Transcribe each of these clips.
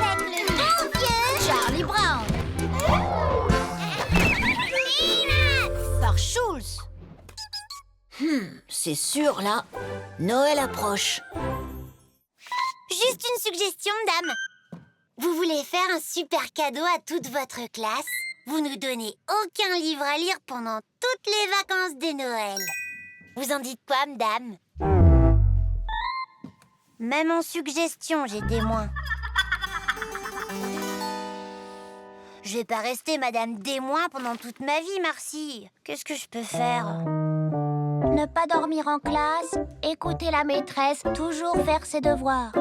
Avec le bon vieux Charlie Brown. Par Schulz. C'est sûr, là. Noël approche. Juste une suggestion, dame. Vous voulez faire un super cadeau à toute votre classe? Vous nous donnez aucun livre à lire pendant toutes les vacances de Noël. Vous en dites quoi, madame? Même en suggestion, j'ai Desmoins. Je vais pas rester madame Desmoins pendant toute ma vie, Marcy. Qu'est-ce que je peux faire? Ne pas dormir en classe, écouter la maîtresse, toujours faire ses devoirs.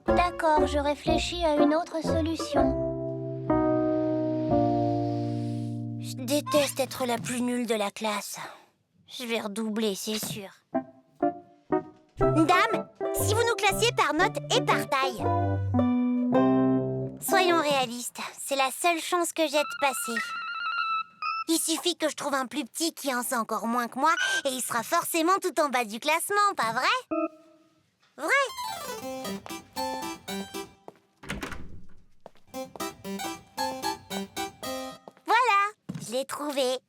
D'accord, je réfléchis à une autre solution. Je déteste être la plus nulle de la classe. Je vais redoubler, c'est sûr. Dame, si vous nous classiez par note et par taille. Soyons réalistes, c'est la seule chance que j'ai de passer. Il suffit que je trouve un plus petit qui en sait encore moins que moi et il sera forcément tout en bas du classement, pas vrai? Vrai? Voilà, je l'ai trouvé.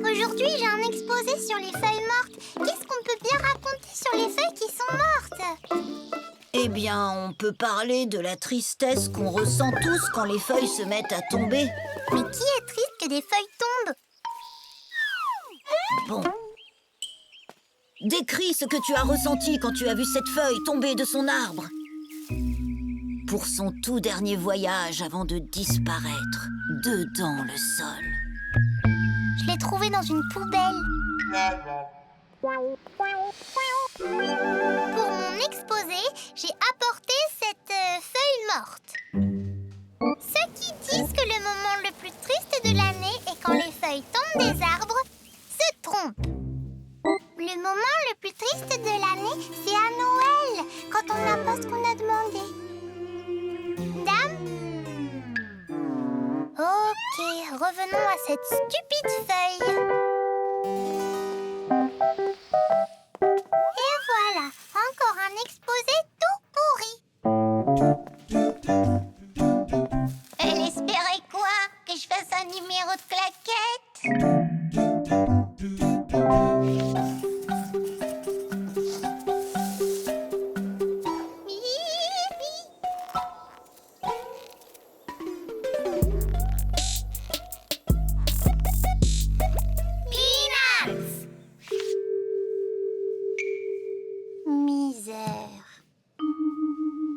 Aujourd'hui, j'ai un exposé sur les feuilles mortes. Qu'est-ce qu'on peut bien raconter sur les feuilles qui sont mortes? Eh bien, on peut parler de la tristesse qu'on ressent tous quand les feuilles se mettent à tomber. Mais qui est triste que des feuilles tombent? Bon. Décris ce que tu as ressenti quand tu as vu cette feuille tomber de son arbre. Pour son tout dernier voyage avant de disparaître dedans le sol. Je l'ai trouvée dans une poubelle. Pour mon exposé, j'ai apporté cette feuille morte. Ceux qui disent que le moment le plus triste de l'année est quand les feuilles tombent des arbres se trompent. Le moment le plus triste de l'année, c'est à Noël, quand on n'a pas ce qu'on a demandé. Dame? Ok, revenons à cette stupide feuille. Et voilà, encore un exposé tout pourri. Elle espérait quoi? Que je fasse un numéro de claquette?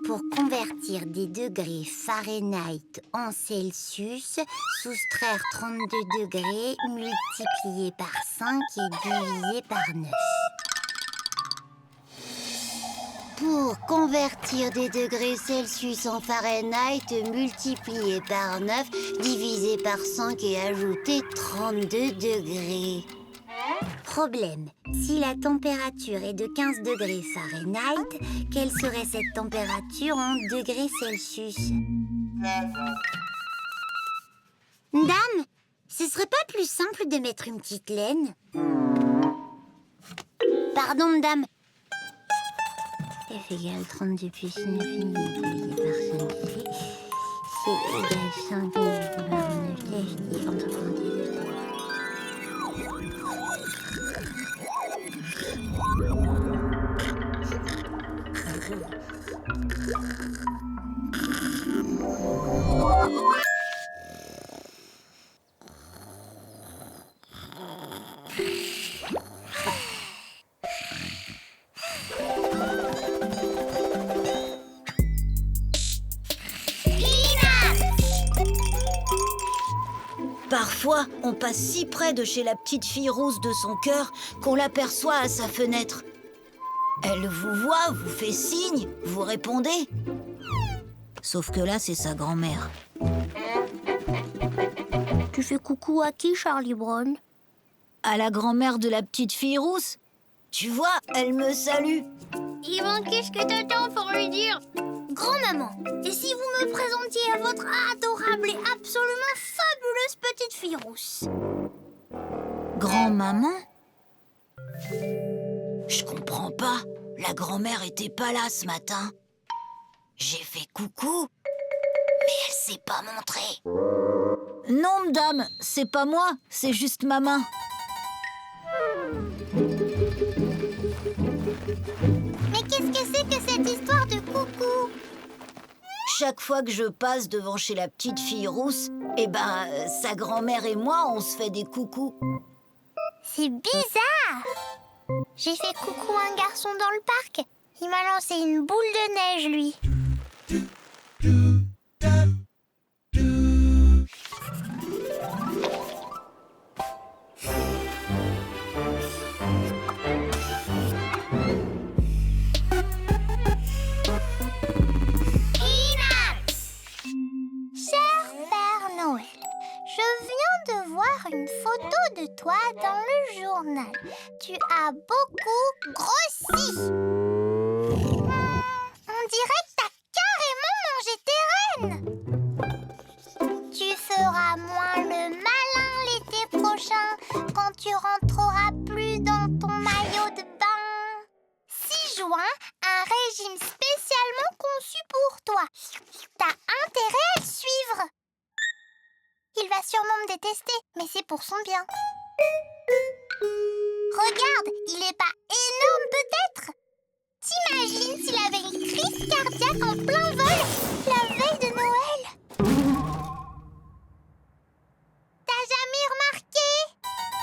Pour convertir des degrés Fahrenheit en Celsius, soustraire 32 degrés multiplié par 5 et divisé par 9. Pour convertir des degrés Celsius en Fahrenheit multiplié par 9, divisé par 5 et ajouter 32 degrés. Problème. Si la température est de 15 degrés Fahrenheit, quelle serait cette température en degrés Celsius? Dame, ce serait pas plus simple de mettre une petite laine? Pardon, madame. F égale 32 plus 9 divisé par 5. C'est égal 5 divisé par 9. F dit entre 32. Parfois, on passe si près de chez la petite fille rousse de son cœur qu'on l'aperçoit à sa fenêtre. Elle vous voit, vous fait signe, vous répondez. Sauf que là, c'est sa grand-mère. Tu fais coucou à qui, Charlie Brown? À la grand-mère de la petite fille rousse. Tu vois, elle me salue. Yvan, qu'est-ce que t'attends pour lui dire? Grand-maman, et si vous me présentiez à votre adorable et absolument fabuleuse petite fille rousse? Grand-maman? Je comprends pas. La grand-mère était pas là ce matin. J'ai fait coucou, mais elle s'est pas montrée. Non, madame, c'est pas moi, c'est juste ma main. Mais qu'est-ce que c'est que cette histoire de coucou? Chaque fois que je passe devant chez la petite fille rousse, sa grand-mère et moi, on se fait des coucous. C'est bizarre! J'ai fait coucou à un garçon dans le parc. Il m'a lancé une boule de neige, lui. Cher Père Noël, je viens de voir une photo de toi dans le journal. Tu as beaucoup grossi. On dirait que t'as carrément mangé tes rennes. Tu feras moins le malin l'été prochain quand tu rentreras plus dans ton maillot de bain. 6 juin, un régime spécialement conçu pour toi. T'as intérêt à le suivre. Il va sûrement me détester, mais c'est pour son bien. Regarde, il est pas énorme peut-être? T'imagines s'il avait une crise cardiaque en plein vol la veille de Noël? T'as jamais remarqué?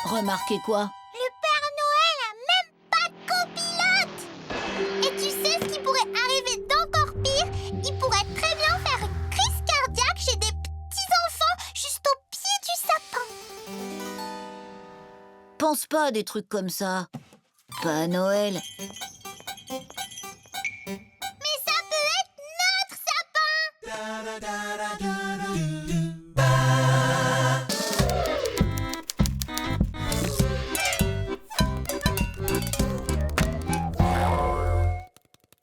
Remarquez quoi? Le Père Noël a même pas de copilote! Et tu sais ce qui pourrait arriver d'encore pire? Il pourrait très bien faire une crise cardiaque chez des petits-enfants juste au pied du sapin. Pense pas à des trucs comme ça. Pas à Noël. Mais ça peut être notre sapin!